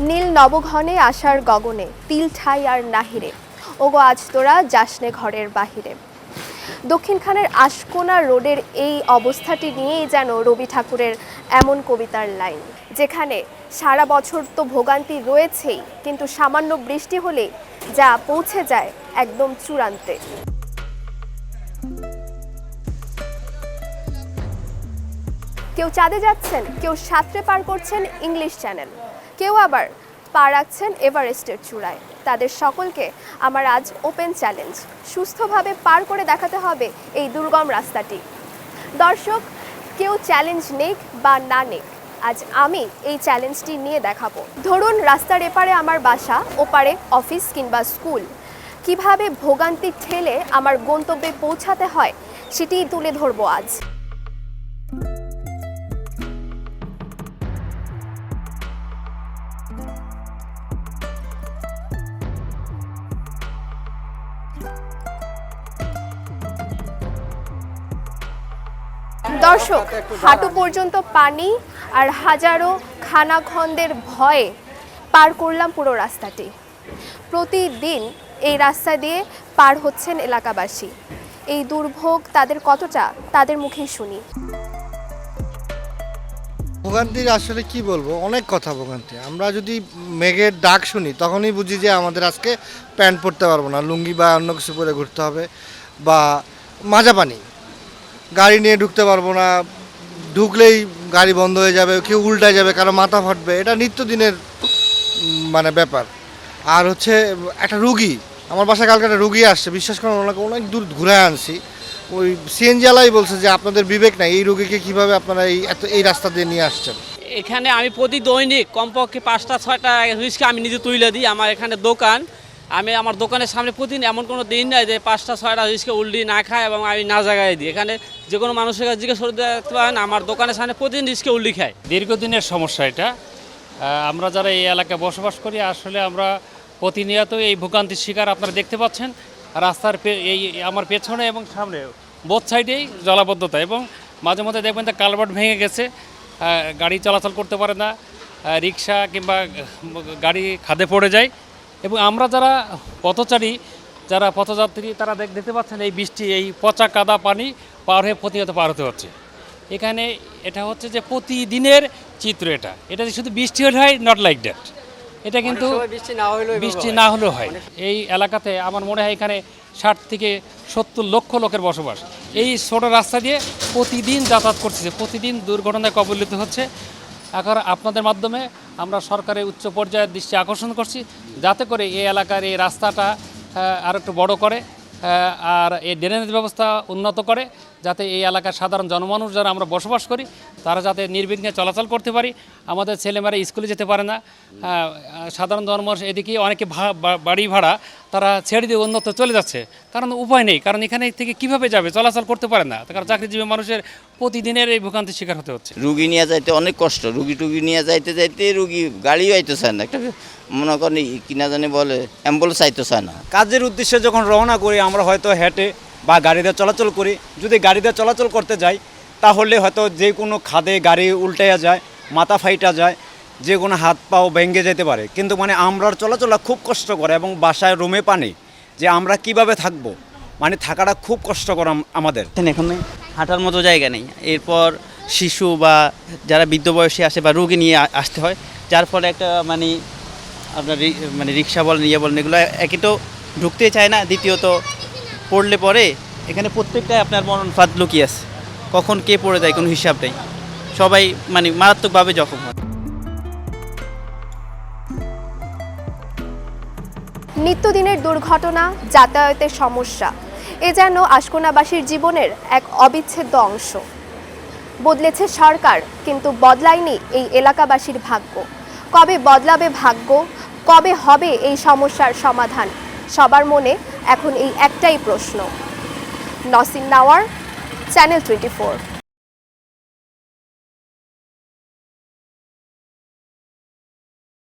নীল নবঘনে আশার গগনে তিল ঠাই আর নাহিরে, ওগো আজ তোরা যাসনে ঘরের বাহিরে। দক্ষিণখানের আশকোনা রোডের এই অবস্থাটি নিয়েই যেন রবি ঠাকুরের এমন কবিতার লাইন, যেখানে সারা বছর তো ভোগান্তি রয়েছেই, কিন্তু সামান্য বৃষ্টি হলেই যা পৌঁছে যায় একদম চূড়ান্তে। কেউ চাঁদে যাচ্ছেন, কেউ সাঁতরে পার করছেন ইংলিশ চ্যানেল, কেউ আবার পা রাখছেন এভারেস্টের চূড়ায়। তাদের সকলকে আমার আজ ওপেন চ্যালেঞ্জ, সুস্থভাবে পার করে দেখাতে হবে এই দুর্গম রাস্তাটি। দর্শক, কেউ চ্যালেঞ্জ নেক বা না নেক, আজ আমি এই চ্যালেঞ্জটি নিয়ে দেখাবো। ধরুন রাস্তার এপারে আমার বাসা, ওপারে অফিস কিংবা স্কুল, কিভাবে ভোগান্তি ঠেলে আমার গন্তব্যে পৌঁছাতে হয় সেটিই তুলে ধরবো আজ। দর্শক, হাঁটু পর্যন্ত পানি আর হাজারো খানাখন্দের ভয়ে পার করলাম পুরো রাস্তাটি। প্রতিদিন এই রাস্তা দিয়ে পার হচ্ছেন এলাকাবাসী। এই দুর্ভোগ তাদের কতটা, তাদের মুখেই শুনি। ভোগান্তির আসলে কি বলবো, অনেক কথা ভোগান্তি। আমরা যদি মেঘের ডাক শুনি তখনই বুঝি যে আমাদের আজকে প্যান্ট পরতে পারবো না, লুঙ্গি বা অন্য কিছু পরে ঘুরতে হবে, বা মাজা পানি, গাড়ি নিয়ে ঢুকতে পারবো না, ঢুকলেই গাড়ি বন্ধ হয়ে যাবে, কেউ উল্টায় যাবে, কারো মাথা ফাটবে, এটা নিত্যদিনের মানে ব্যাপার। আর হচ্ছে একটা রুগী, আমার বাসায় কালকে একটা রুগী আসছে, বিশ্বাস করেন ওনাকে অনেক দূর ঘুরে আনছি। ওই সিএনজিওয়ালাই বলছে যে আপনাদের বিবেক নাই, এই রোগীকে কিভাবে আপনারা এই রাস্তা দিয়ে নিয়ে আসছেন। এখানে আমি প্রতি দৈনিক কমপক্ষে 5টা-6টা রিক্সা আমি নিজে তুলে দিই। আমার এখানে দোকান, আমি আমার দোকানের সামনে প্রতিদিন এমন কোনো দিন নাই যে 5টা-6টা রিক্সা উল্টি না খায় এবং আমি না জায়গায় দিই। এখানে যে কোনো মানুষের কাছে জিজ্ঞেস করে দেখতে পারেন, আমার দোকানের সামনে প্রতিদিন রিক্সা উল্টি খায়। দীর্ঘদিনের সমস্যা এটা। আমরা যারা এই এলাকায় বসবাস করি আসলে আমরা প্রতিনিয়ত এই ভোগান্তির শিকার। আপনারা দেখতে পাচ্ছেন রাস্তার এই আমার পেছনে এবং সামনে বোথ সাইডেই জলাবদ্ধতা, এবং মাঝে মধ্যে দেখবেন যে কালভার্ট ভেঙে গেছে, গাড়ি চলাচল করতে পারে না, রিক্সা কিংবা গাড়ি খাদে পড়ে যায়। এবং আমরা যারা পথচারী, যারা পথযাত্রী, তারা দেখতে পাচ্ছেন এই বৃষ্টি, এই পচা কাদা পানি পার হয়ে প্রতিনিয়ত পার হতে হচ্ছে। এখানে এটা হচ্ছে যে প্রতিদিনের চিত্র। এটা যে শুধু বৃষ্টি হলে হয়, নট লাইক দ্যাট। এটা কিন্তু বৃষ্টি না হলেও হয়। এই এলাকাতে আমার মনে হয় এখানে 60 থেকে 70 লক্ষ লোকের বসবাস। এই ছোটো রাস্তা দিয়ে প্রতিদিন যাতায়াত করতেছে, প্রতিদিন দুর্ঘটনায় কবলিত হচ্ছে। এখন আপনাদের মাধ্যমে আমরা সরকারের উচ্চ পর্যায়ের দৃষ্টি আকর্ষণ করছি, যাতে করে এই এলাকার এই রাস্তাটা আর একটু বড় করে, আর এই ড্রেনেজ ব্যবস্থা উন্নত করে, যাতে এই এলাকার সাধারণ জনমানুষ যারা আমরা বসবাস করি তারা যাতে নির্বিঘ্নে চলাচল করতে পারি। আমাদের ছেলেমেয়েরা স্কুলে যেতে পারে না, সাধারণ জনমানুষ এদিকে অনেকে বাড়ি ভাড়া তারা ছেড়ে দিয়ে অন্যত্র চলে যাচ্ছে, কারণ উপায় নেই, কারণ এখানে থেকে কিভাবে যাবে, চলাচল করতে পারে না, কারণ চাকরিজীবী মানুষের প্রতিদিনের এই ভোগান্তির শিকার হতে হচ্ছে। রুগী নিয়ে যাইতে অনেক কষ্ট, রুগী নিয়ে যাইতে রুগী গাড়িও আইতে চায় না, একটা মনে করেন কিনা জানি বলে অ্যাম্বুলেন্স আইতে চায় না। কাজের উদ্দেশ্যে যখন রওনা করি আমরা হয়তো হেঁটে বা গাড়িতে চলাচল করি। যদি গাড়িতে চলাচল করতে যাই তাহলে হয়তো যে কোনো খাদে গাড়ি উল্টাইয়া যায়, মাথা ফাইটা যায়, যে কোনো হাত পাও ভেঙে যেতে পারে। কিন্তু মানে আমরা চলাচলা খুব কষ্ট করে, এবং বাসায় রুমে পানি, যে আমরা কিভাবে থাকবো, মানে থাকাটা খুব কষ্টকর আমাদের। এখানে হাঁটার মতো জায়গা নেই, এরপর শিশু বা যারা বৃদ্ধ বয়সী আসে বা রোগী নিয়ে আসতে হয়, যার ফলে একটা আপনার রিক্সা বলেন ইয়ে বলেন, এগুলো একে তো ঢুকতে চায় না, দ্বিতীয়ত পড়লে পরে এখানে প্রত্যেকটাই আপনার মরণ ফাঁদ লুকিয়ে আছে, কখন কে পড়ে যায় কোনো হিসাব নেই, সবাই মারাত্মকভাবে জখম হয়। নিত্যদিনের দুর্ঘটনা, যাতায়াতের সমস্যা, এ যেন আশকোনাবাসীর জীবনের এক অবিচ্ছেদ্য অংশ। বদলেছে সরকার, কিন্তু বদলায়নি এই এলাকাবাসীর ভাগ্য। কবে বদলাবে ভাগ্য, কবে হবে এই সমস্যার সমাধান, সবার মনে এখন এই একটাই প্রশ্ন। নসিন নাওয়ার, চ্যানেল 24।